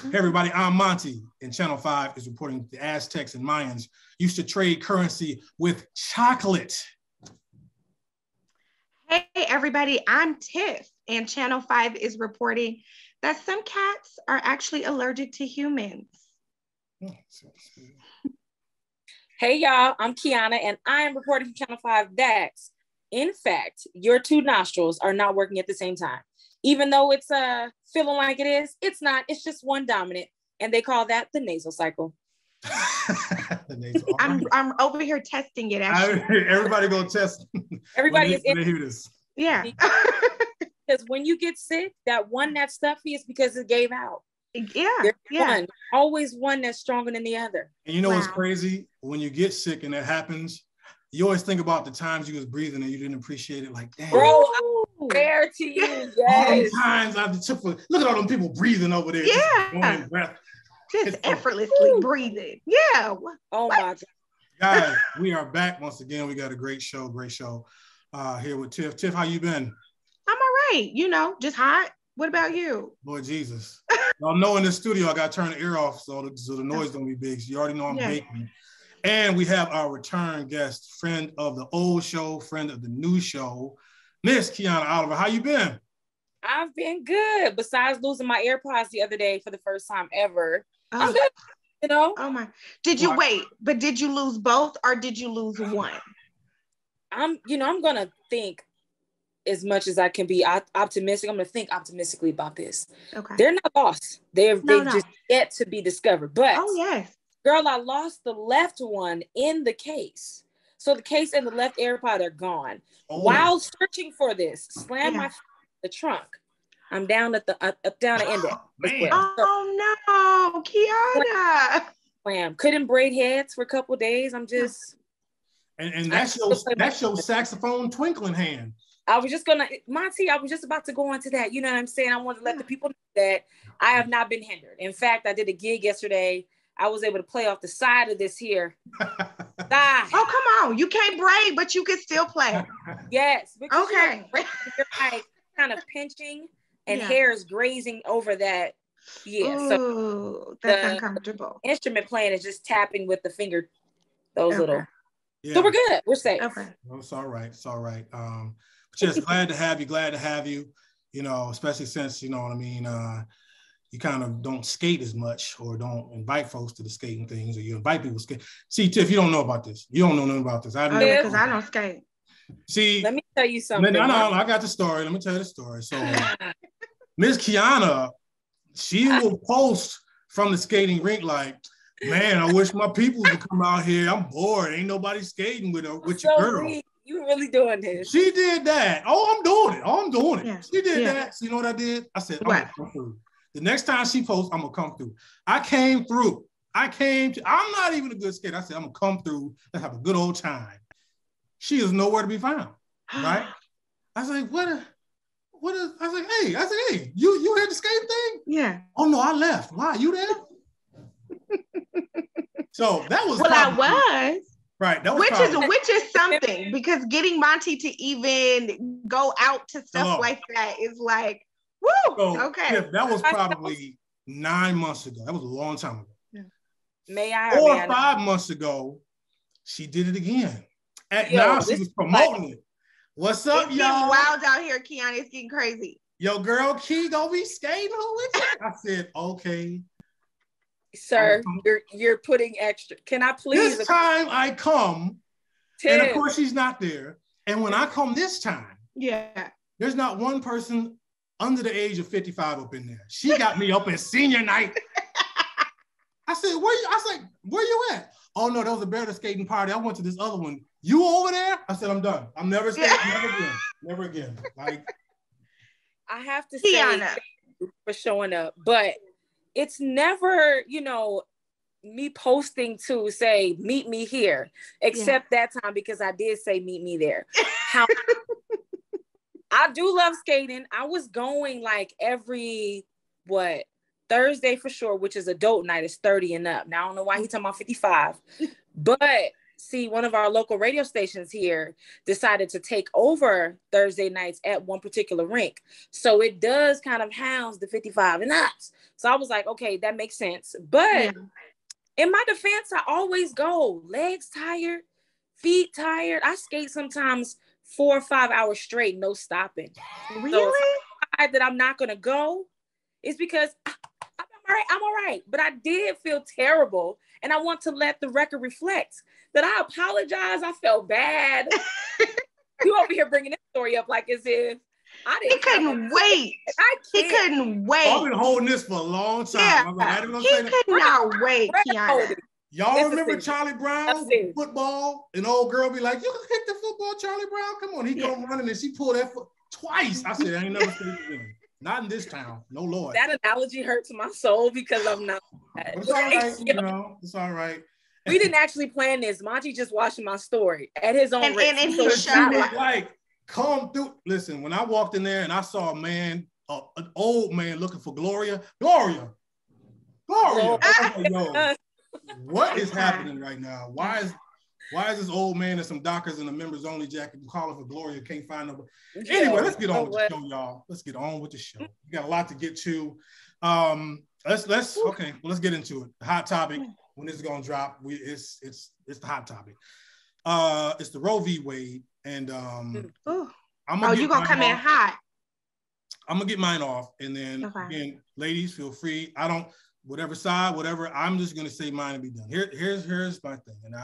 Hey everybody, I'm Monty, and Channel 5 is reporting the Aztecs and Mayans used to trade currency with chocolate. Hey everybody, I'm Tiff, and Channel 5 is reporting that some cats are actually allergic to humans. Hey y'all, I'm Kiana, and I am reporting from Channel 5 that, in fact, your two nostrils are not working at the same time. Even though it's feeling like it is, it's not. It's just one dominant, and they call that the nasal cycle. The nasal. I'm over here testing it. Everybody go test. Everybody is in. Hear this. Yeah. Because when you get sick, that one that's stuffy is because it gave out. Yeah. One, always one that's stronger than the other. And you know what's crazy? When you get sick and that happens, you always think about the times you was breathing and you didn't appreciate it. Like, damn. Bro, I'm fair to you. Yes. All the times I took for, look at all them people breathing over there. Yeah. Just effortlessly breathing. Yeah. Oh my God. Guys, we are back once again. We got a great show here with Tiff. Tiff, how you been? I'm all right. You know, just hot. What about you? Lord Jesus. Y'all know in the studio, I got to turn the air off so the noise don't be big. So you already know I'm baking. And we have our return guest, friend of the old show, friend of the new show, Miss Kiana Oliver. How you been? I've been good. Besides losing my AirPods the other day for the first time ever. I'm good, you know? Oh my. Did you wait, but did you lose both or did you lose one? I'm going to think as much as I can be optimistic. I'm going to think optimistically about this. Okay. They're not lost. They've just yet to be discovered. But girl, I lost the left one in the case. So the case and the left AirPod are gone. Oh. While searching for this, slammed my foot in the trunk. I'm down at the down the index. Oh no, Kiana. Slam. Couldn't braid heads for a couple of days. I'm just and that's your saxophone twinkling hand. I was just about to go into that. You know what I'm saying? I wanted to let the people know that I have not been hindered. In fact, I did a gig yesterday. I was able to play off the side of this here. Oh, come on. You can't braid, but you can still play. Yes. Okay. You're like kind of pinching and hair is grazing over that. Yeah. Ooh, so that's uncomfortable. Instrument playing is just tapping with the finger, those little. Yeah. So we're good. We're safe. Okay. Well, it's all right. It's all right. Just glad to have you, you know, especially since, you know what I mean, you kind of don't skate as much or don't invite folks to the skating things, or you invite people to skate. See, Tiff, you don't know about this. You don't know nothing about this. Because I don't skate. See, let me tell you something. I got the story. Let me tell you the story. So Miss Kiana, she will post from the skating rink like, man, I wish my people would come out here. I'm bored. Ain't nobody skating with your girl. Sweet. You really doing this? She did that. I'm doing it. Yeah. She did that. So you know what I did? I said, I'm gonna come through. The next time she posts, I'm gonna come through. I came through. I'm not even a good skater. I said, I'm gonna come through. Let's have a good old time. She is nowhere to be found. Right? I was like, what is I was like, hey, you had the skating thing? Yeah. Oh no, I left. Why? You there? So that was I was. Right. That was which is something, because getting Monty to even go out to stuff like that is like, woo. So, okay. Yeah, that was probably 9 months ago. That was a long time ago. Yeah. May I? 4 or 5 months ago, she did it again. Now she was promoting it. What's up, it's y'all? Getting wild out here, Kiana. It's getting crazy. Yo, girl, Key gonna be skating with you. I said, okay. Sir, you're putting extra. Can I please? This time I come, and of course she's not there. And when I come this time, there's not one person under the age of 55 up in there. She got me up at senior night. I said, where you at? Oh no, that was a better skating party. I went to this other one. You over there? I said, I'm done. I'm never skating. Never again. Like, I have to say, Kiana, for showing up, but it's never, me posting to say, meet me here, except that time, because I did say, meet me there. I do love skating. I was going like every, Thursday for sure, which is adult night, is 30 and up. Now, I don't know why he's talking about 55, but see, one of our local radio stations here decided to take over Thursday nights at one particular rink. So it does kind of house the 55 and ups. So I was like, okay, that makes sense. But in my defense, I always go legs tired, feet tired. I skate sometimes 4 or 5 hours straight, no stopping. Really? So that I'm not going to go, it's because I'm all right. But I did feel terrible. And I want to let the record reflect that I apologize. I felt bad. You over here bringing this story up like as if I didn't. He couldn't wait. He couldn't wait. I've been holding this for a long time. Yeah. He could not wait, Kiana. Y'all remember Charlie Brown football? An old girl be like, "You can hit the football, Charlie Brown. Come on." He come running and she pulled that foot twice. I said, "I ain't never seen it. Not in this town. No Lord." That analogy hurts my soul because I'm not. It's all right. You know, it's all right. We didn't actually plan this. Monty just watching my story at his own risk. And he showed like, come through. Listen, when I walked in there and I saw a man, an old man looking for Gloria. I was like, yo, what is happening right now? Why is this old man and some Dockers in a members only jacket calling for Gloria? Can't find nobody. Anyway, let's get on with the show, y'all. Let's get on with the show. We got a lot to get to. Let's get into it. The hot topic. When this is gonna drop, it's the hot topic. It's the Roe v. Wade, and you're gonna come in hot. I'm gonna get mine off, and then again, ladies, feel free. I don't whatever side, whatever. I'm just gonna say mine and be done. Here's my thing, and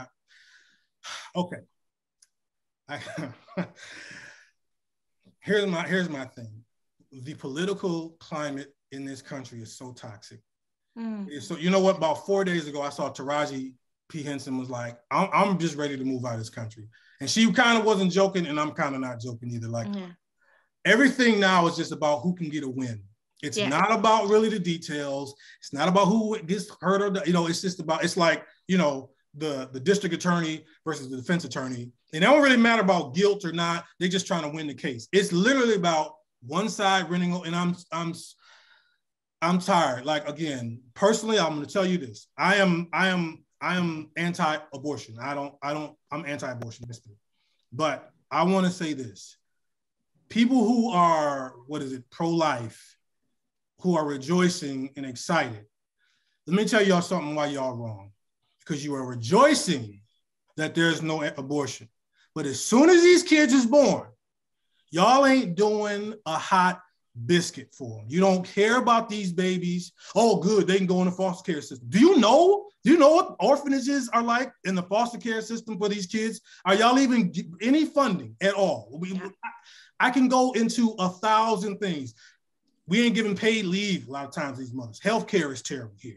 here's my thing. The political climate in this country is so toxic. So you know what? About 4 days ago, I saw Taraji P. Henson was like, I'm just ready to move out of this country. And she kind of wasn't joking, and I'm kind of not joking either. Like everything now is just about who can get a win. It's not about really the details. It's not about who gets hurt or, it's just about, it's like, the district attorney versus the defense attorney. And it don't really matter about guilt or not. They're just trying to win the case. It's literally about one side winning, and I'm tired. Like, again, personally, I'm going to tell you this. I am anti-abortion. I'm anti-abortionist. But I want to say this. People who are, pro-life, who are rejoicing and excited, let me tell y'all something why y'all wrong. Because you are rejoicing that there's no abortion. But as soon as these kids is born, y'all ain't doing a hot biscuit for them. You don't care about these babies. Oh, good, they can go in the foster care system. Do you know what orphanages are like in the foster care system for these kids? Are y'all even any funding at all? I can go into 1,000 things. We ain't giving paid leave a lot of times, these mothers. Healthcare is terrible here.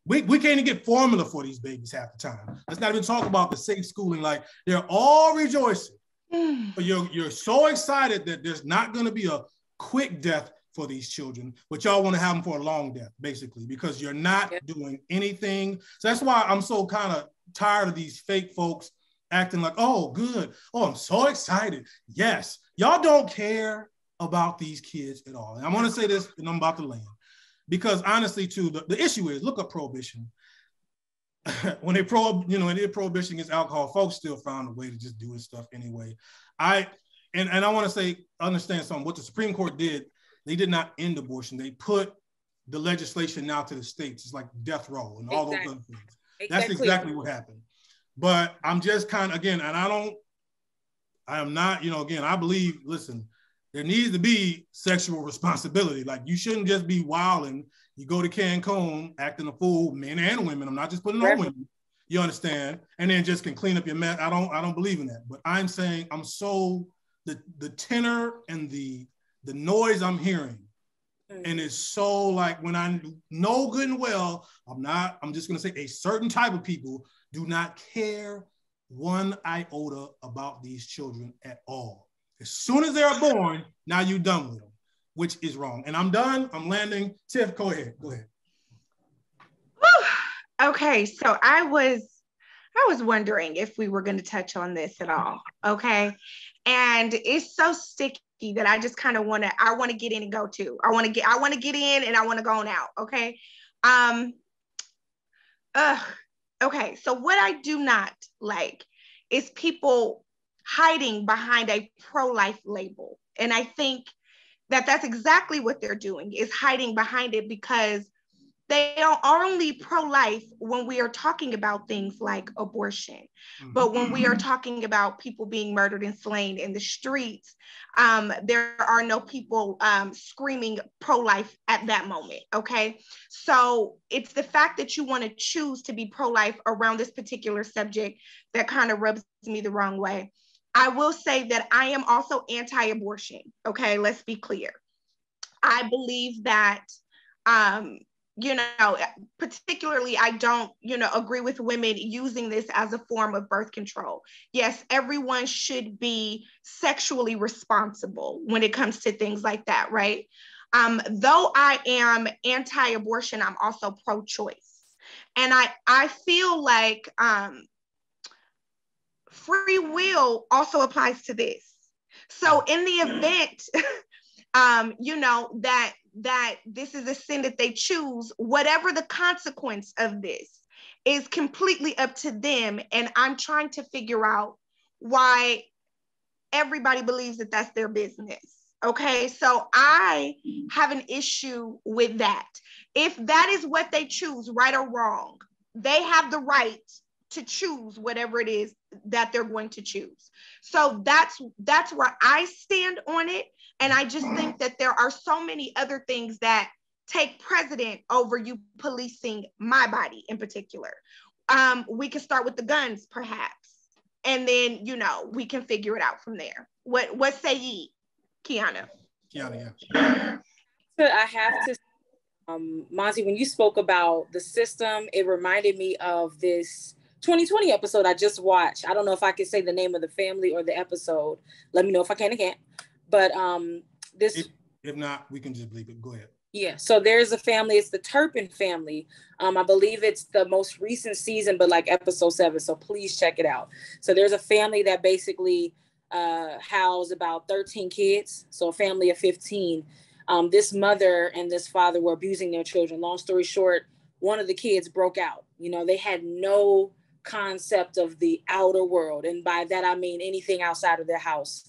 We can't even get formula for these babies half the time. Let's not even talk about the safe schooling. Like, they're all rejoicing. But you're so excited that there's not going to be a quick death for these children, but y'all want to have them for a long death, basically, because you're not doing anything. So that's why I'm so kind of tired of these fake folks acting like, oh, good. Oh, I'm so excited. Yes, y'all don't care about these kids at all. And I want to say this, and I'm about to land. Because honestly, too, the issue is, look up prohibition. When they did prohibition against alcohol, folks still found a way to just do this stuff anyway. I want to say, understand something. What the Supreme Court did, they did not end abortion. They put the legislation now to the states. It's like death row and all those other things. That's exactly what happened. But I'm just kind of, again, and I am not, again, I believe, listen, there needs to be sexual responsibility. Like, you shouldn't just be wilding. You go to Cancun acting a fool, men and women. I'm not just putting on women. You understand? And then just can clean up your mess. I don't believe in that. But I'm saying the tenor and the noise I'm hearing, and it's so like, when I know good and well, I'm just gonna say a certain type of people do not care one iota about these children at all. As soon as they're born, now you're done with them, which is wrong. And I'm done. I'm landing. Tiff, go ahead. Okay, so I was wondering if we were going to touch on this at all. Okay, and it's so sticky that I just kind of want to get in and go too. I want to get in and I want to go on out. Okay. Okay. So what I do not like is people hiding behind a pro-life label. And I think that that's exactly what they're doing, is hiding behind it, because they are only pro-life when we are talking about things like abortion. Mm-hmm. But when we are talking about people being murdered and slain in the streets, there are no people screaming pro-life at that moment, okay? So it's the fact that you want to choose to be pro-life around this particular subject that kind of rubs me the wrong way. I will say that I am also anti-abortion, okay? Let's be clear. I believe that, you know, particularly, I don't, you know, agree with women using this as a form of birth control. Yes, everyone should be sexually responsible when it comes to things like that, right? Though I am anti-abortion, I'm also pro-choice. And I feel like free will also applies to this. So in the event, you know, that this is a sin that they choose, whatever the consequence of this is completely up to them. And I'm trying to figure out why everybody believes that that's their business. Okay, so I have an issue with that. If that is what they choose, right or wrong, they have the right to choose whatever it is that they're going to choose. So that's where I stand on it. And I just think that there are so many other things that take precedent over you policing my body in particular. We can start with the guns, perhaps, and then, you know, we can figure it out from there. What say ye, Kiana? Kiana, yeah. I have to, Monty, when you spoke about the system, it reminded me of this 2020 episode I just watched. I don't know if I can say the name of the family or the episode. Let me know if I can or can't. But if not, we can just leave it. Go ahead. Yeah, so there's a family, it's the Turpin family. I believe it's the most recent season, but like episode 7. So please check it out. So there's a family that basically housed about 13 kids. So a family of 15. This mother and this father were abusing their children. Long story short, one of the kids broke out. You know, they had no concept of the outer world. And by that, I mean anything outside of their house.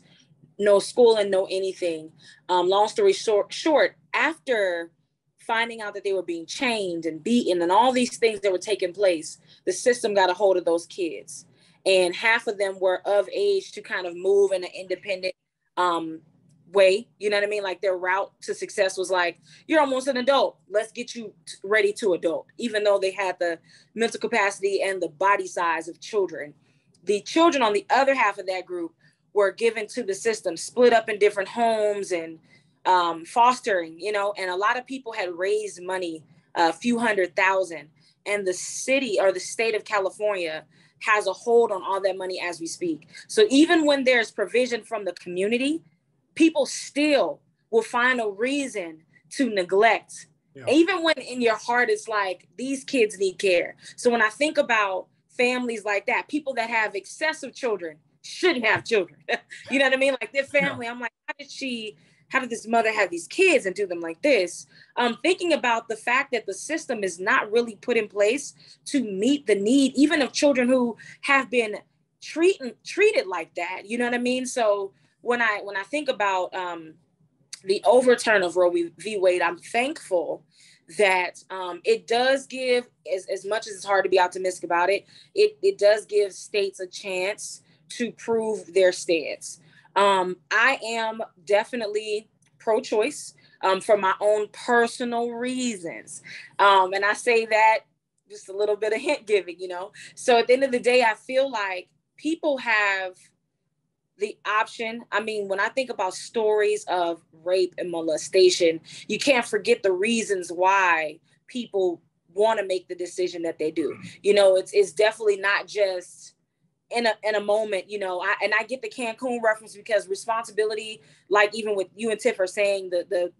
No school and no anything. Long story short, after finding out that they were being chained and beaten and all these things that were taking place, the system got a hold of those kids. And half of them were of age to kind of move in an independent way. You know what I mean? Like their route to success was like, you're almost an adult. Let's get you ready to adult, even though they had the mental capacity and the body size of children. The children on the other half of that group were given to the system, split up in different homes and fostering, you know, and a lot of people had raised money, a few $100,000, and the city or the state of California has a hold on all that money as we speak. So even when there's provision from the community, people still will find a reason to neglect. Yeah. Even when in your heart it's like, these kids need care. So when I think about families like that, people that have excessive children shouldn't have children. You know what I mean? Like their family, yeah. I'm like, how did this mother have these kids and do them like this? Thinking about the fact that the system is not really put in place to meet the need, even of children who have been treated like that. You know what I mean? So when I think about the overturn of Roe v. Wade, I'm thankful that it does give, as much as it's hard to be optimistic about it, it does give states a chance to prove their stance. I am definitely pro-choice for my own personal reasons. And I say that just a little bit of hint giving, you know. So at the end of the day, I feel like people have the option. I mean, when I think about stories of rape and molestation, you can't forget the reasons why people want to make the decision that they do. You know, it's definitely not just in a moment, you know. I get the Cancun reference because responsibility, like even with you and Tiff are saying, the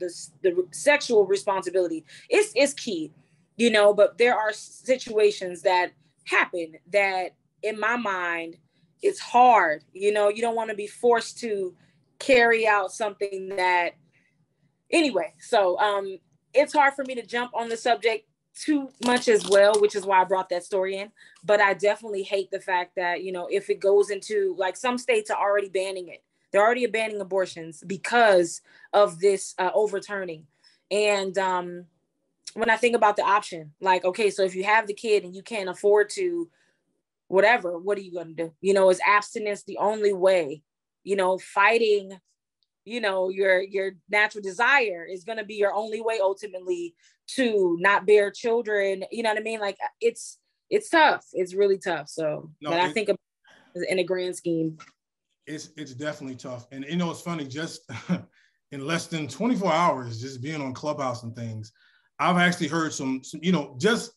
sexual responsibility is key, you know. But there are situations that happen that, in my mind, it's hard. You know, you don't want to be forced to carry out something that, anyway. So it's hard for me to jump on the subject too much as well, which is why I brought that story in. But I definitely hate the fact that, you know, if it goes into, like, some states are already banning it. They're already banning abortions because of this overturning. And when I think about the option, like, okay, so if you have the kid and you can't afford to whatever, what are you going to do? You know, is abstinence the only way? You know, fighting, you know, your natural desire is going to be your only way ultimately to not bear children. You know what I mean? Like, it's tough. It's really tough. So, no, but I think in a grand scheme, it's definitely tough. And, you know, it's funny, just in less than 24 hours, just being on Clubhouse and things, I've actually heard some, you know, just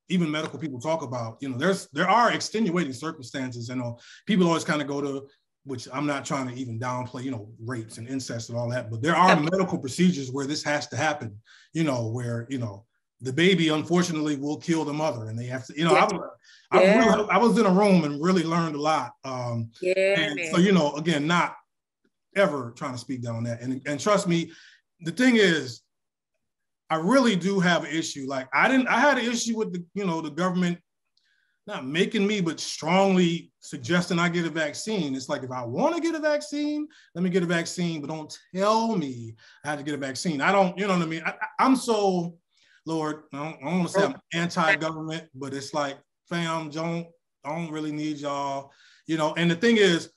even medical people talk about, you know, there are extenuating circumstances. You know, people always kind of go to, which I'm not trying to even downplay, you know, rapes and incest and all that, but there are medical procedures where this has to happen, you know, where, you know, the baby unfortunately will kill the mother, and they have to, you know, I was in a room and really learned a lot. And so, you know, again, not ever trying to speak down on that. And trust me, the thing is, I really do have an issue. Like, I had an issue with the, you know, the government not making me, but strongly suggesting I get a vaccine. It's like, if I want to get a vaccine, let me get a vaccine, but don't tell me I have to get a vaccine. I don't, you know what I mean? I'm so, Lord, I don't want to say I'm anti-government, but it's like, fam, I don't really need y'all, you know. And the thing is,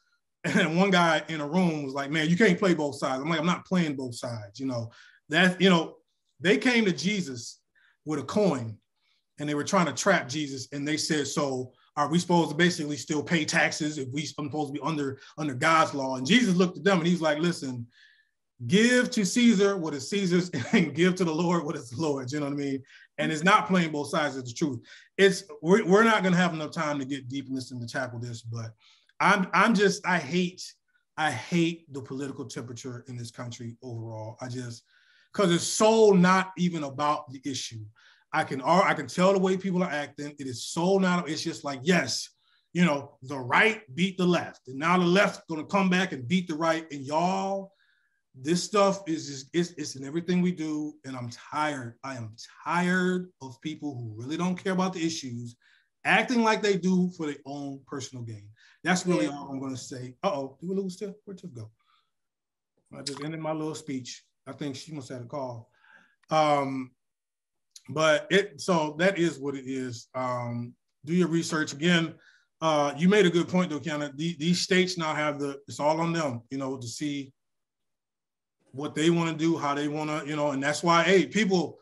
and one guy in a room was like, man, you can't play both sides. I'm like, I'm not playing both sides, you know. That, you know, they came to Jesus with a coin and they were trying to trap Jesus. And they said, so are we supposed to basically still pay taxes if we're supposed to be under God's law? And Jesus looked at them and he's like, listen, give to Caesar what is Caesar's and give to the Lord what is the Lord's, you know what I mean? And it's not playing both sides of the truth. We're not going to have enough time to get deep in this and to tackle this, but I hate the political temperature in this country overall. Because it's so not even about the issue. I can tell the way people are acting. It is so not, it's just like, yes, you know, the right beat the left. And now the left's going to come back and beat the right. And y'all, this stuff is just, it's in everything we do. And I'm tired. I am tired of people who really don't care about the issues acting like they do for their own personal gain. That's really all I'm going to say. Uh-oh, did we lose Tiff? Where'd Tiff go? I just ended my little speech. I think she must have had a call. But so that is what it is. Do your research. Again, you made a good point though, Kiana. These states now have it's all on them, you know, to see what they want to do, how they want to, you know, and that's why, hey, people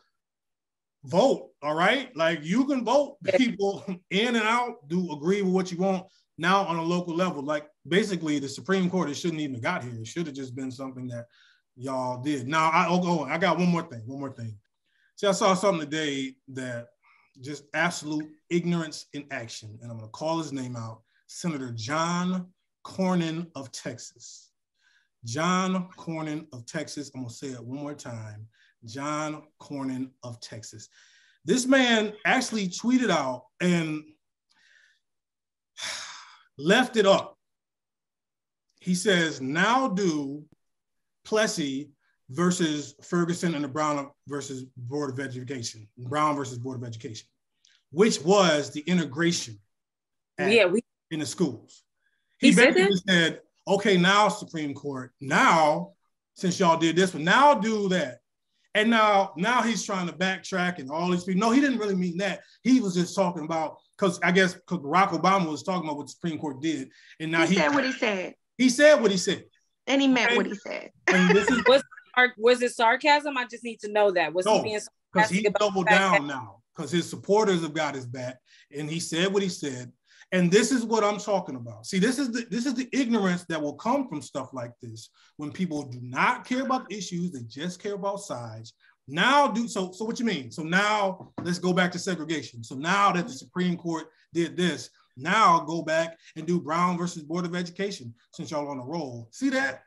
vote, all right? Like, you can vote people in and out, agree with what you want now on a local level. Like, basically the Supreme Court, it shouldn't even have got here. It should have just been something that y'all did. Now, I got one more thing. See, I saw something today that just absolute ignorance in action, and I'm going to call his name out, Senator John Cornyn of Texas. John Cornyn of Texas. I'm going to say it one more time. John Cornyn of Texas. This man actually tweeted out and left it up. He says, now do Plessy versus Ferguson and the Brown versus Board of Education, which was the integration in the schools. He basically said, okay, now Supreme Court, now, since y'all did this, but now do that. And now he's trying to backtrack and all these people. No, he didn't really mean that. He was just talking about, because Barack Obama was talking about what the Supreme Court did. And now he said what he said. He said what he said. And he meant what he said. And this is was it sarcasm? I just need to know that. Was he being sarcastic? Because he doubled down now, because his supporters have got his back, and he said what he said. And this is what I'm talking about. See, this is the ignorance that will come from stuff like this, when people do not care about the issues, they just care about sides. Now so what you mean? So now let's go back to segregation. So now that the Supreme Court did this, now go back and do Brown versus Board of Education, since y'all on a roll. See that?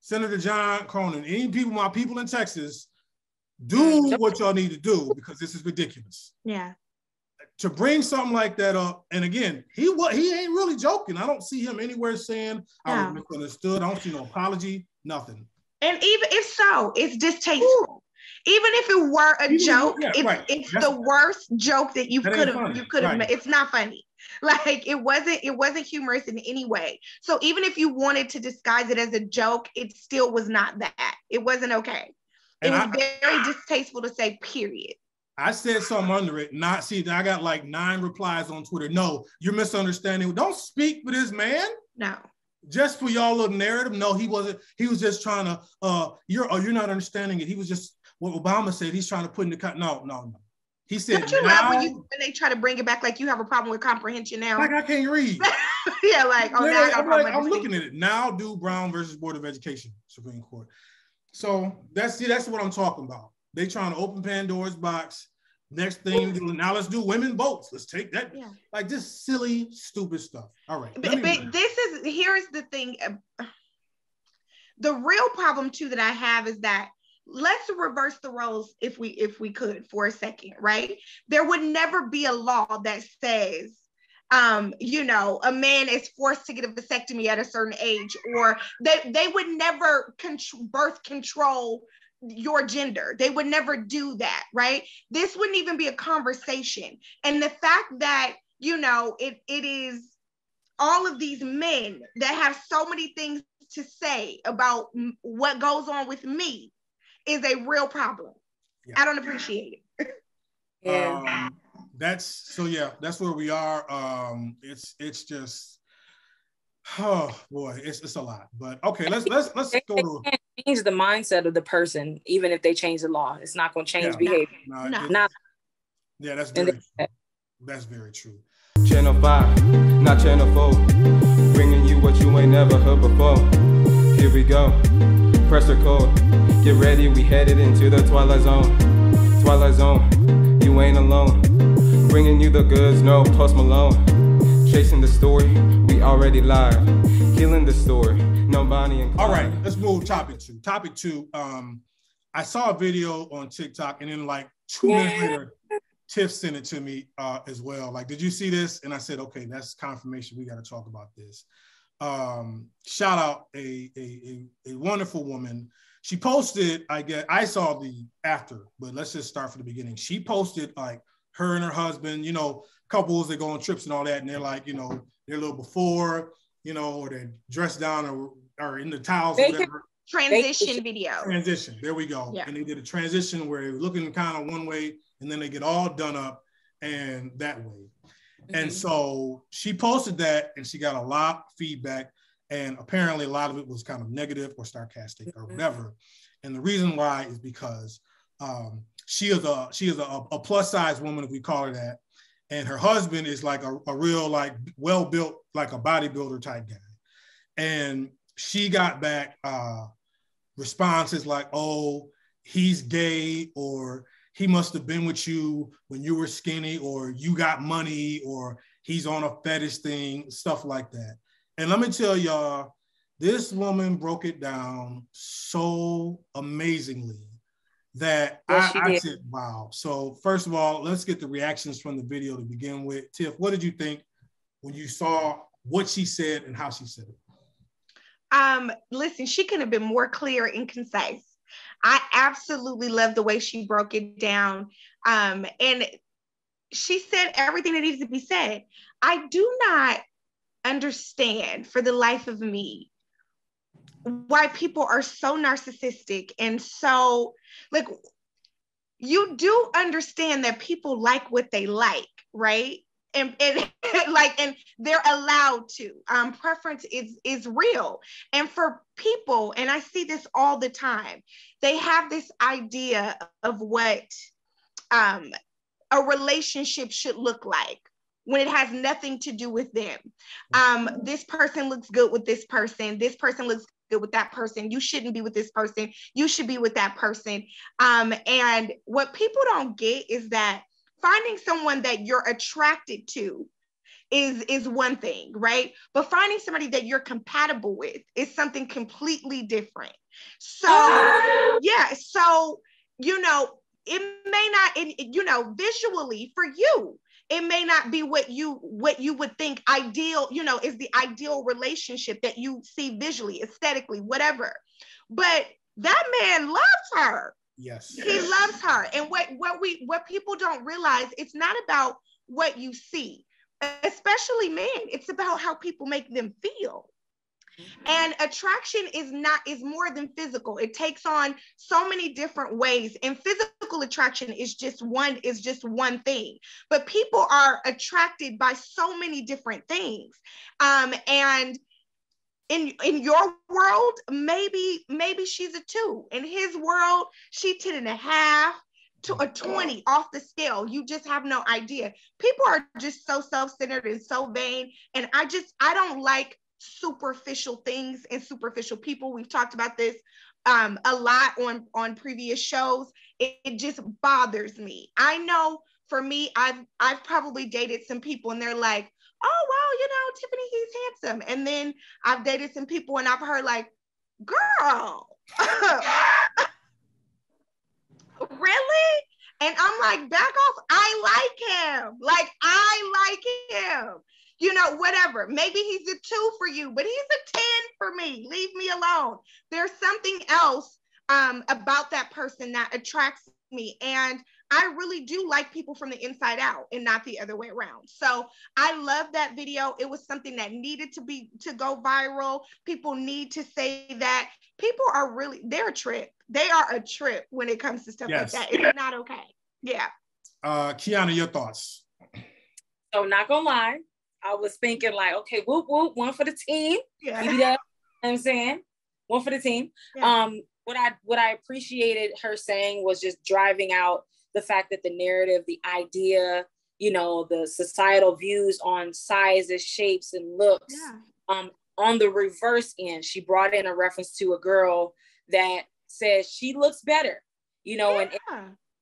Senator John Cornyn, my people in Texas, do what y'all need to do, because this is ridiculous. Yeah. To bring something like that up, and again, he ain't really joking. I don't see him anywhere saying I was misunderstood. I don't see no apology, nothing. And even if so, it's distasteful. Even if it were a joke, it's the worst joke that you could have made. It's not funny. Like it wasn't humorous in any way. So even if you wanted to disguise it as a joke, it still was not that. It wasn't okay. It was very distasteful to say, period. I said something under it. I got like 9 replies on Twitter. No, you're misunderstanding. Don't speak for this man. No. Just for y'all little narrative. No, he wasn't. He was just trying to, you're not understanding it. He was just, what Obama said, he's trying to put in the cut. No. He said, don't you love when they try to bring it back like you have a problem with comprehension now? Like I can't read. Yeah, like, oh, now I'm looking at it. Now do Brown versus Board of Education, Supreme Court. So that's what I'm talking about. They trying to open Pandora's box. Next thing, now let's do women votes. Let's take that. Yeah. Like just silly, stupid stuff. All right. But here's the thing. The real problem too that I have is that let's reverse the roles if we could for a second, right? There would never be a law that says, a man is forced to get a vasectomy at a certain age, or they would never birth control your gender. They would never do that, right? This wouldn't even be a conversation. And the fact that, it is all of these men that have so many things to say about what goes on with me is a real problem. Yeah. I don't appreciate it. Yeah. That's where we are. It's just, oh boy, it's a lot. But okay, let's go to change the mindset of the person. Even if they change the law, it's not going to change behavior. Yeah, that's very true. Channel 5, not Channel 4, bringing you what you ain't never heard before. Here we go, pressure code. Get ready, we headed into the Twilight Zone. Twilight Zone, you ain't alone. Bringing you the goods, no Post Malone. Chasing the story, we already live. Killing the story, nobody in. All right, let's move topic 2. Topic 2, I saw a video on TikTok and then like 2 minutes later, Tiff sent it to me as well. Like, did you see this? And I said, okay, that's confirmation. We got to talk about this. Shout out a wonderful woman. She posted, I saw the after, but let's just start from the beginning. She posted like her and her husband, couples that go on trips and all that. And they're like, they're a little before, or they're dressed down or in the towels or whatever. Transition video. Transition, there we go. Yeah. And they did a transition where they were looking kind of one way and then they get all done up and that way. Mm-hmm. And so she posted that and she got a lot of feedback. And apparently a lot of it was kind of negative or sarcastic or whatever. And the reason why is because she is a plus size woman, if we call her that. And her husband is like a real, like well-built, like a bodybuilder type guy. And she got back responses like, oh, he's gay, or he must have been with you when you were skinny, or you got money, or he's on a fetish thing, stuff like that. And let me tell y'all, this woman broke it down so amazingly that I said, wow. So first of all, let's get the reactions from the video to begin with. Tiff, what did you think when you saw what she said and how she said it? Listen, she could have been more clear and concise. I absolutely love the way she broke it down. And she said everything that needs to be said. I do not understand for the life of me why people are so narcissistic and so, like, you do understand that people like what they like, right? And like, and they're allowed to. Preference is real. And for people, and I see this all the time, they have this idea of what a relationship should look like when it has nothing to do with them. This person looks good with this person. This person looks good with that person. You shouldn't be with this person. You should be with that person. And what people don't get is that finding someone that you're attracted to is one thing, right? But finding somebody that you're compatible with is something completely different. So, yeah, so, it may not, visually for you, it may not be what you would think ideal, is the ideal relationship that you see visually, aesthetically, whatever. But that man loves her. Yes. He loves her. And what people don't realize, it's not about what you see, especially men. It's about how people make them feel. And attraction is more than physical. It takes on so many different ways. And physical attraction is just one thing. But people are attracted by so many different things. And in your world, maybe she's a 2. In his world, she's 10.5 to a 20 off the scale. You just have no idea. People are just so self-centered and so vain. And I don't like superficial things and superficial people. We've talked about this a lot on previous shows. It just bothers me. I know for me, I've probably dated some people and they're like, oh, well, Tiffany, he's handsome. And then I've dated some people and I've heard like, girl, really? And I'm like, back off. I like him. Like, I like him. Whatever. Maybe he's a 2 for you, but he's a 10 for me. Leave me alone. There's something else about that person that attracts me. And I really do like people from the inside out and not the other way around. So I love that video. It was something that needed to go viral. People need to say that. People are they're a trip. They are a trip when it comes to stuff like that. It's not okay. Yeah. Kiana, your thoughts? So not gonna lie, I was thinking like, okay, whoop, whoop, one for the team. Yeah. Give it up. You know what I'm saying? One for the team. Yeah. What I appreciated her saying was just driving out the fact that the narrative, the idea, the societal views on sizes, shapes, and looks. Yeah. On the reverse end, she brought in a reference to a girl that says she looks better, and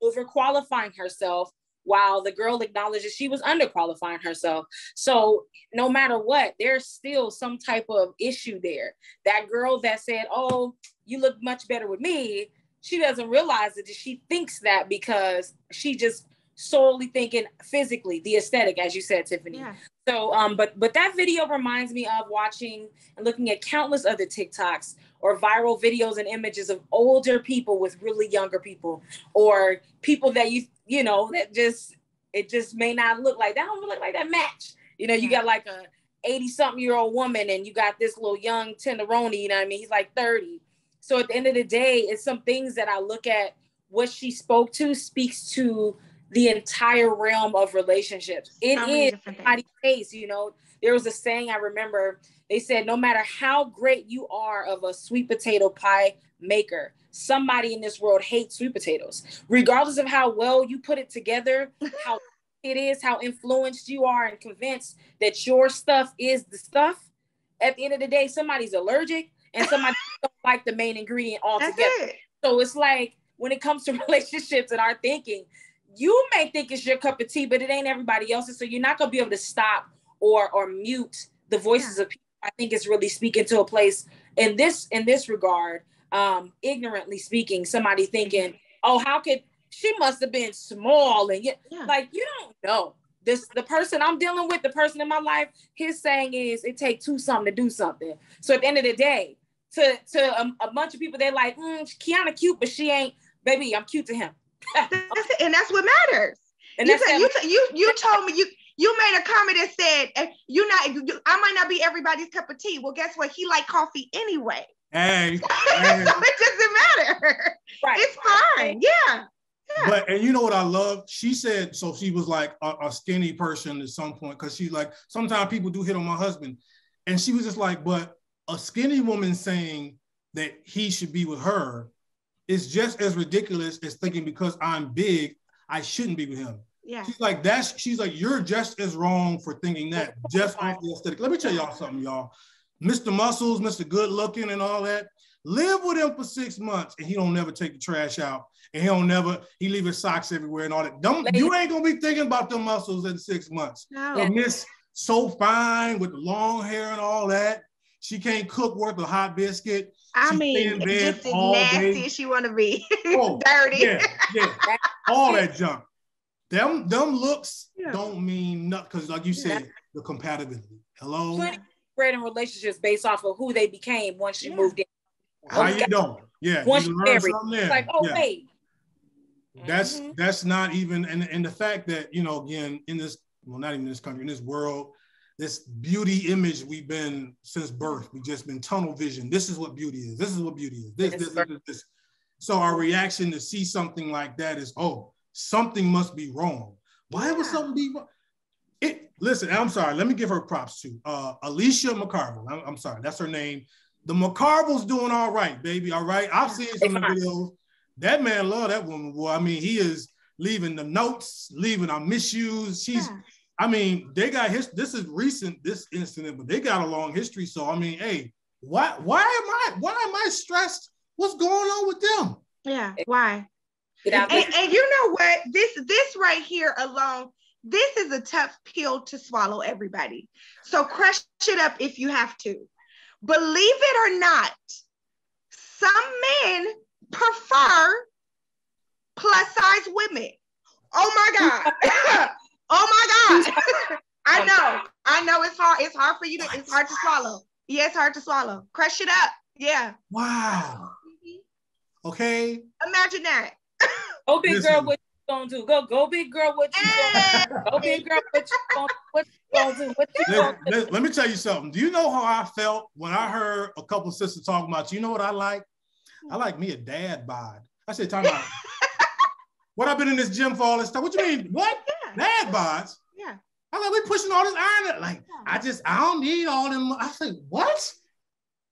overqualifying herself, while the girl acknowledges she was underqualifying herself. So no matter what, there's still some type of issue there. That girl that said, oh, you look much better with me, she doesn't realize that she thinks that because she just solely thinking physically, the aesthetic, as you said, Tiffany. Yeah. So, but that video reminds me of watching and looking at countless other TikToks or viral videos and images of older people with really younger people, or people that it just may not look like, that don't look like that match. You got like a 80-something-year-old woman and you got this little young tenderoni, he's like 30. So at the end of the day, it's some things that I look at, what she spoke to speaks to the entire realm of relationships. It is somebody's case, There was a saying I remember, they said, no matter how great you are of a sweet potato pie maker, somebody in this world hates sweet potatoes. Regardless of how well you put it together, how it is, how influenced you are and convinced that your stuff is the stuff, at the end of the day, somebody's allergic and somebody don't like the main ingredient altogether. So it's like, when it comes to relationships and our thinking, you may think it's your cup of tea, but it ain't everybody else's. So you're not going to be able to stop or mute the voices of people. I think it's really speaking to a place in this regard, ignorantly speaking, somebody thinking, oh, how could, she must have been small. And like, you don't know. The person I'm dealing with, the person in my life, his saying is, it takes 2 something to do something. So at the end of the day, to a bunch of people, they're like, Kiana cute, but she ain't, baby, I'm cute to him. And that's what matters. And you told me, you made a comment that said, I might not be everybody's cup of tea. Well, guess what? He like coffee anyway. Hey. So it doesn't matter. Right. It's fine. Yeah. But, and you know what I love? She said, so she was like a skinny person at some point, because she's like, sometimes people do hit on my husband. And she was just like, but a skinny woman saying that he should be with her is just as ridiculous as thinking because I'm big, I shouldn't be with him. Yeah. She's like, you're just as wrong for thinking that, just off the aesthetic. Let me tell y'all something, y'all. Mr. Muscles, Mr. Good Looking and all that, live with him for 6 months and he don't never take the trash out. And he leave his socks everywhere and all that. You ain't gonna be thinking about them muscles in 6 months. No. Or Miss So Fine with the long hair and all that. She can't cook worth a hot biscuit. I mean, just as nasty as she want to be. Dirty. Yeah. All that junk. Them looks don't mean nothing, because like you said, the compatibility. Hello? Spread in relationships based off of who they became once you moved in. How you doing? Yeah. Once you married. It's like, wait, That's not even, and the fact that, you know, again, in this, well, not even in this country, in this world, this beauty image we've been since birth, we've just been tunnel vision. This is what beauty is. This is what beauty is. This. So our reaction to see something like that is, oh, something must be wrong. Why would something be wrong? Listen, I'm sorry. Let me give her props too. Alicia McCarville. I'm sorry. That's her name. The McCarville's doing all right, baby. All right. I've seen some of the videos. That man love that woman, boy. I mean, he is leaving the notes, leaving our misuse. I mean, they got this is recent, this incident, but they got a long history. So, I mean, hey, why am I stressed? What's going on with them? Yeah, why? And you know what? This right here alone, this is a tough pill to swallow, everybody. So crush it up if you have to. Believe it or not, some men prefer plus size women. Oh my God. Oh my God. I know it's hard. It's hard for you it's hard to swallow. Yeah, it's hard to swallow. Crush it up. Yeah. Wow. Okay. Imagine that. Go big girl, what you gonna do? Go big girl, what you gonna do? Go big girl, what you gonna do? What you gonna do? Let me tell you something. Do you know how I felt when I heard a couple of sisters talking about, you know what I like? I like me a dad bod. I said, talking about what I've been in this gym for all this time. What you mean? What? Yeah. Dad bods? Yeah. I like, we pushing all this iron. Like, I don't need all them. I said, what?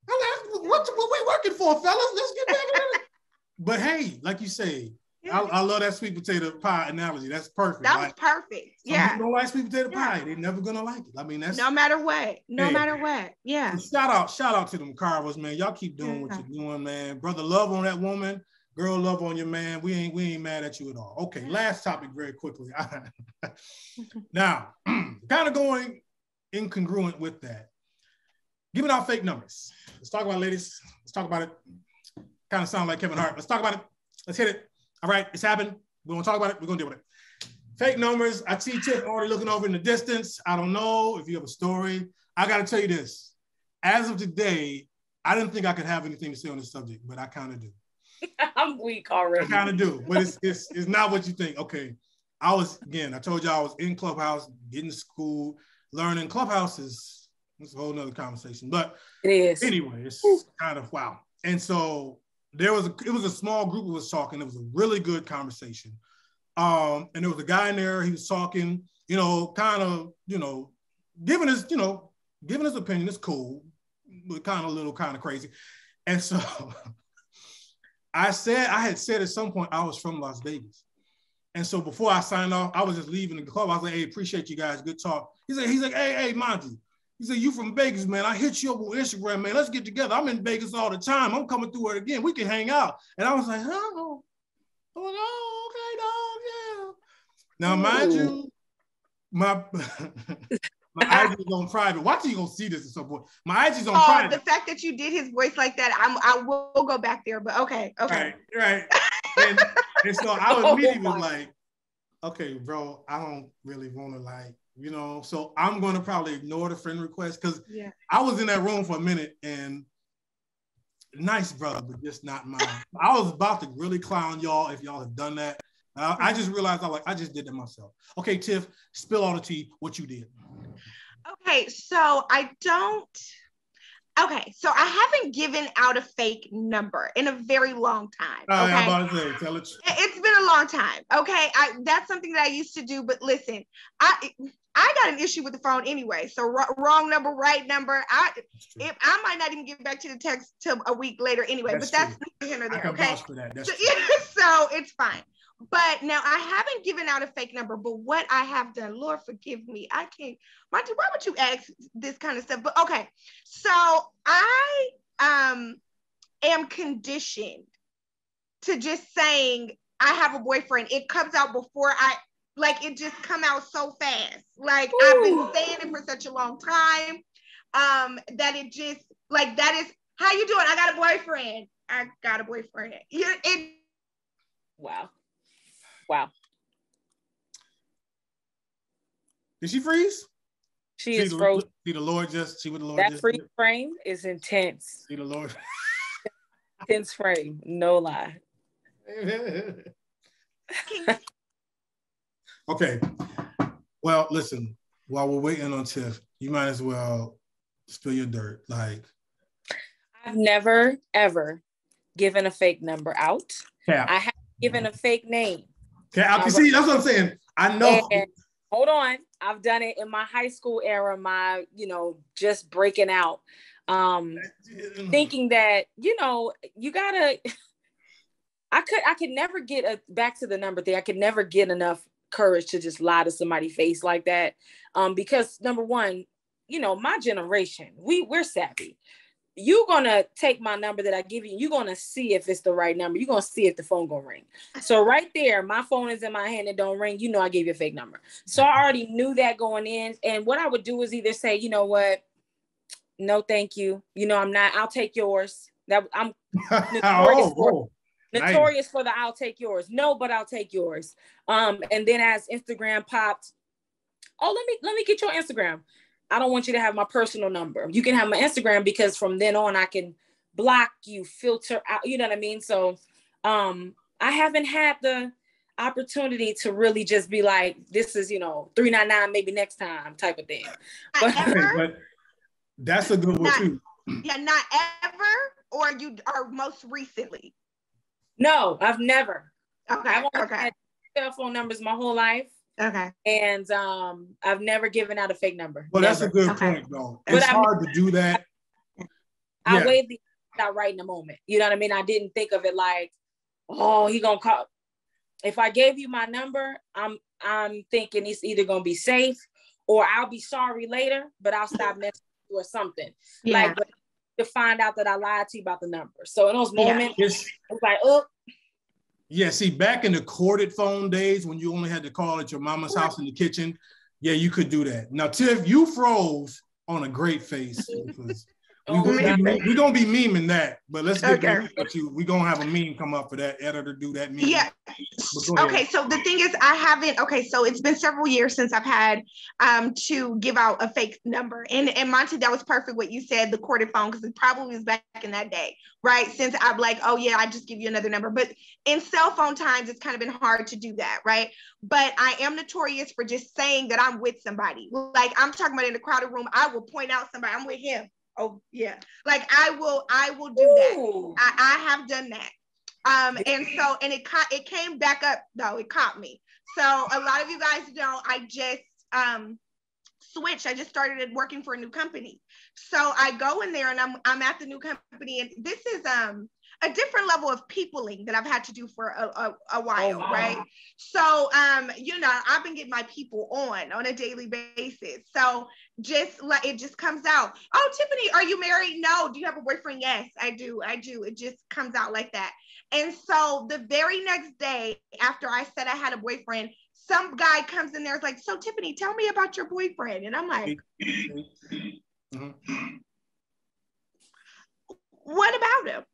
I'm like, what we working for, fellas? Let's get back in it. But hey, like you say, I love that sweet potato pie analogy. That's perfect. That was perfect. Some people don't like sweet potato pie. They're never gonna like it. I mean, that's no matter what. No matter what. Yeah. So shout out to them Carvers, man. Y'all keep doing what you're doing, man. Brother, love on that woman. Girl, love on your man. We ain't mad at you at all. Okay, last topic very quickly. Now, kind of going incongruent with that. Giving out fake numbers. Let's talk about it, ladies. Let's talk about it. Kind of sound like Kevin Hart. Let's talk about it. Let's hit it. All right, it's happened. We're gonna talk about it. We're gonna deal with it. Fake numbers. I see Tiff already looking over in the distance. I don't know if you have a story. I gotta tell you this. As of today, I didn't think I could have anything to say on this subject, but I kind of do. I'm weak already. I kind of do, but it's not what you think. Okay, I told you I was in Clubhouse, getting to school, learning. Clubhouse is a whole nother conversation, but it is. Anyway, it's kind of wow. And so it was a small group who was talking. It was a really good conversation. And there was a guy in there, he was talking, kind of, giving his opinion. It's cool, but kind of crazy. And so I had said at some point I was from Las Vegas. And so before I signed off, I was just leaving the club. I was like, hey, appreciate you guys. Good talk. He's like, hey, Monty. He said, you from Vegas, man. I hit you up on Instagram, man. Let's get together. I'm in Vegas all the time. I'm coming through it again. We can hang out. And I was like, oh, okay, dog, yeah. Now, mind you, my IG is on private. Watch you gonna see this at some point. My IG is on private. The fact that you did his voice like that, I will go back there, but okay. Right. And so I was immediately was like, okay, bro, I don't really want to so I'm going to probably ignore the friend request because I was in that room for a minute and nice brother, but just not mine. I was about to really clown y'all if y'all have done that. I just realized I just did that myself. Okay, Tiff, spill all the tea, what you did. Okay, so I haven't given out a fake number in a very long time. Okay? I'm about to say, tell it. It's been a long time. Okay, that's something that I used to do. But listen, I got an issue with the phone anyway. So wrong number, right number. I might not even get back to the text till a week later anyway. That's but that's neither here nor there. Okay, for that. So it's fine. But now I haven't given out a fake number, but what I have done, Lord forgive me, I can't, Monty, why would you ask this kind of stuff? But okay, so I am conditioned to just saying I have a boyfriend. It comes out before it just come out so fast. Like I've been saying it for such a long time that it just, that is, how you doing? I got a boyfriend. I got a boyfriend. Wow. Did she freeze? She is frozen. See the Lord just, see what the Lord that just freeze did? frame is intense. See the Lord. Intense frame, no lie. Okay. Well, listen, while we're waiting on Tiff, you might as well spill your dirt. Like, I've never, ever given a fake number out. Yeah. I have given a fake name. Okay, I can see, that's what I'm saying. I know. And, hold on. I've done it in my high school era, just breaking out. Thinking that, you gotta, I could never get back to the number thing. I could never get enough courage to just lie to somebody's face like that. Because number one, my generation, we're savvy. You're gonna take my number that I give you, you're gonna see if it's the right number. You're gonna see if the phone gonna ring. So right there, my phone is in my hand and don't ring, I gave you a fake number. So I already knew that going in. And what I would do is either say, you know what, no, thank you. I'm not, I'll take yours. That I'm notorious for the I'll take yours. No, but I'll take yours. And then as Instagram popped, let me get your Instagram. I don't want you to have my personal number. You can have my Instagram because from then on I can block you, filter out, you know what I mean? So I haven't had the opportunity to really just be like, this is, $3.99, maybe next time type of thing. But that's a good one too. Yeah, not ever, or most recently? No, I've never. Okay. I've only had cell phone numbers my whole life. Okay. And I've never given out a fake number. Well, that's a good point, though. It's hard to do that. I weighed the out right in the moment. You know what I mean? I didn't think of it like, oh, he gonna call. If I gave you my number, I'm thinking it's either gonna be safe or I'll be sorry later, but I'll stop messing with you or something. Yeah. Like, but to find out that I lied to you about the number. So in those moments, it's like, oh. Yeah, see, back in the corded phone days when you only had to call at your mama's house in the kitchen, yeah, you could do that. Now, Tiff, you froze on a great face. We're going to be memeing that, but let's get back to you. We're going to have a meme come up for that. Editor, do that meme. Yeah. Okay, so the thing is, so it's been several years since I've had to give out a fake number. And Monty, that was perfect what you said, the corded phone, because it probably was back in that day, right? Since I'm like, oh yeah, I just give you another number. But in cell phone times, it's kind of been hard to do that, right? But I am notorious for just saying that I'm with somebody. Like I'm talking about in a crowded room, I will point out somebody, I'm with him. Oh yeah, like I will do that. I have done that. And it came back up though. It caught me. So a lot of you guys know I just switched. I just started working for a new company. So I go in there and I'm at the new company, and this is a different level of peopling that I've had to do for a while, right? So I've been getting my people on a daily basis. So just like it just comes out. Oh, Tiffany, are you married? No. Do you have a boyfriend? Yes, I do. It just comes out like that. And so the very next day after I said I had a boyfriend, some guy comes in there, is like, so Tiffany, tell me about your boyfriend. And I'm like, what about him?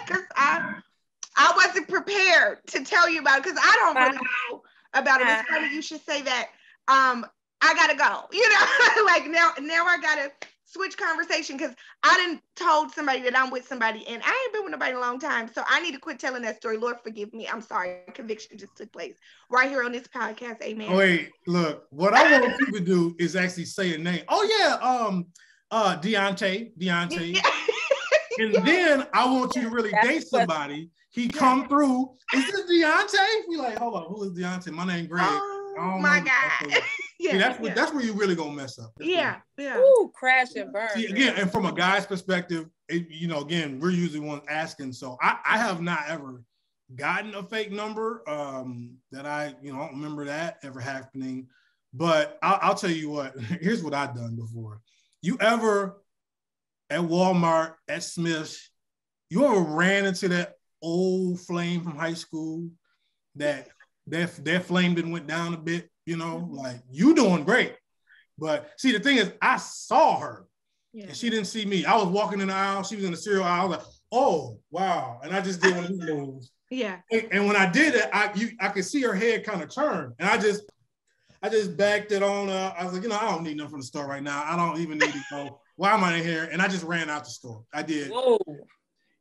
Because I wasn't prepared to tell you about it, because I don't really know about him. It's funny you should say that. I gotta go, like now I gotta switch conversation, because I done told somebody that I'm with somebody and I ain't been with nobody in a long time. So I need to quit telling that story. Lord, forgive me. I'm sorry. Conviction just took place right here on this podcast. Amen. Oh, wait, look, what I want you to do is actually say a name. Oh yeah, Deontay. And then I want you to really date somebody. He come through. Is this Deontay? We like, hold on, who is Deontay? My name Greg. Oh my God. See, that's where you really gonna mess up. Yeah. Ooh, crash and burn. See, again, and from a guy's perspective, again, we're usually one asking. So I have not ever gotten a fake number that I don't remember that ever happening. But I'll tell you what. Here's what I've done before. You ever at Walmart, at Smith's, you ever ran into that old flame from high school that their flame didn't went down a bit, like you doing great. But see, the thing is, I saw her and she didn't see me. I was walking in the aisle. She was in the cereal aisle. I was like, oh, wow. And I just did one of these moves. Yeah. And when I did it, I could see her head kind of turn. And I just backed it on. I was like, I don't need nothing from the store right now. I don't even need to go. Why am I in here? And I just ran out the store. I did. Whoa.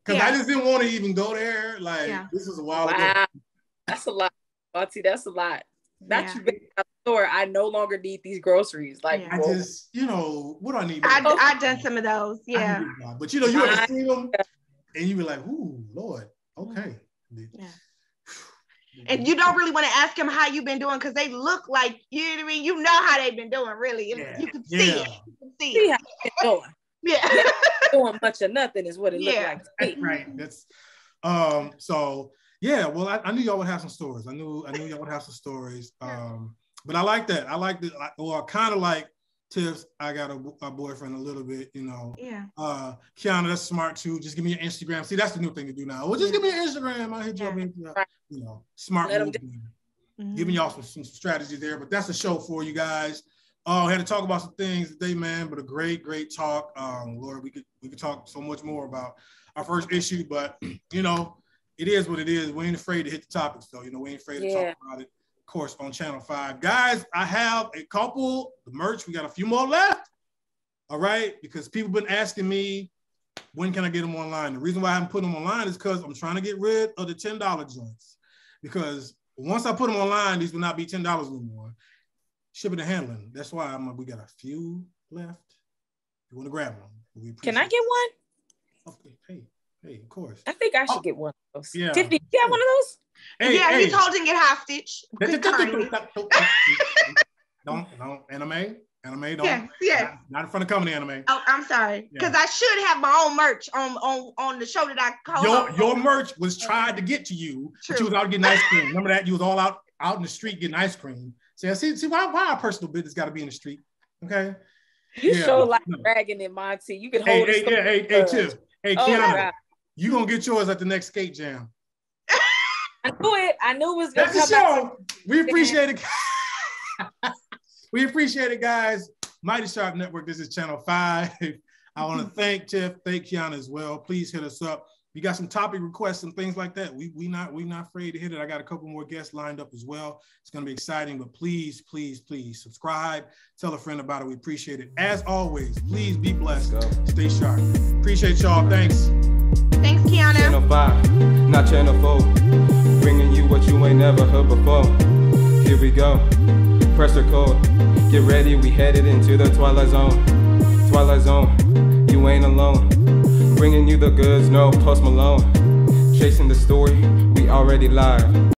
Because I just didn't want to even go there. Like, this was a while ago. That's a lot, Monty. That's a lot. Not you been out the store. I no longer need these groceries. Like I just, what do I need? I done some of those. Yeah. But you ever see them and you be like, ooh, Lord, okay. Yeah. And you don't really want to ask them how you've been doing because they look like, you know what I mean? You know how they've been doing, really. Yeah. You can see it. You can see how they've been doing. Yeah. Doing much of nothing is what it looked like. That's right. That's so yeah, well, I knew y'all would have some stories. I knew y'all would have some stories. But I like that. I like that. Or kind of like Tiff, I got a boyfriend a little bit, Yeah. Kiana, that's smart too. Just give me your Instagram. See, that's the new thing to do now. Well, just give me your Instagram. I'll hit you up. Smart move. Giving y'all some strategy there. But that's a show for you guys. Had to talk about some things today, man. But a great talk. Lord, we could talk so much more about our first issue, but it is what it is. We ain't afraid to hit the topics, though. We ain't afraid to talk about it. Of course, on Channel 5. Guys, I have a couple, the merch, we got a few more left. All right, because people been asking me, when can I get them online? The reason why I haven't put them online is because I'm trying to get rid of the $10 joints. Because once I put them online, these will not be $10 anymore. Shipping and handling. That's why we got a few left. If you want to grab them, can I get one? Okay, hey, of course. I think I should get one of those. Yeah. Tiffany, you have one of those? Hey. He's holding it hostage. Don't, anime, don't. Yes. Not in front of company, anime. Oh, I'm sorry, because I should have my own merch on the show that I called. Your merch was tried to get to you, but you was out getting ice cream. Remember that? You was all out in the street getting ice cream. See why our personal business got to be in the street? Okay. You show like dragging in Monty. You can hold it. Hey, Tiff. Hey, Kiana, you gonna get yours at the next skate jam. I knew it was gonna come. That's the show. We appreciate it. We appreciate it, guys. Mighty Sharp Network. This is Channel 5. I want to thank Tiff, thank Kiana as well. Please hit us up. You got some topic requests and things like that. We not afraid to hit it. I got a couple more guests lined up as well. It's gonna be exciting, but please subscribe. Tell a friend about it. We appreciate it. As always, please be blessed. Stay sharp. Appreciate y'all. Thanks. Thanks, Kiana. Channel 5, not Channel 4. Bringing you what you ain't never heard before. Here we go. Press the code. Get ready. We headed into the Twilight Zone. Twilight Zone. You ain't alone. Bringing you the goods, no Post Malone. Chasing the story, we already live.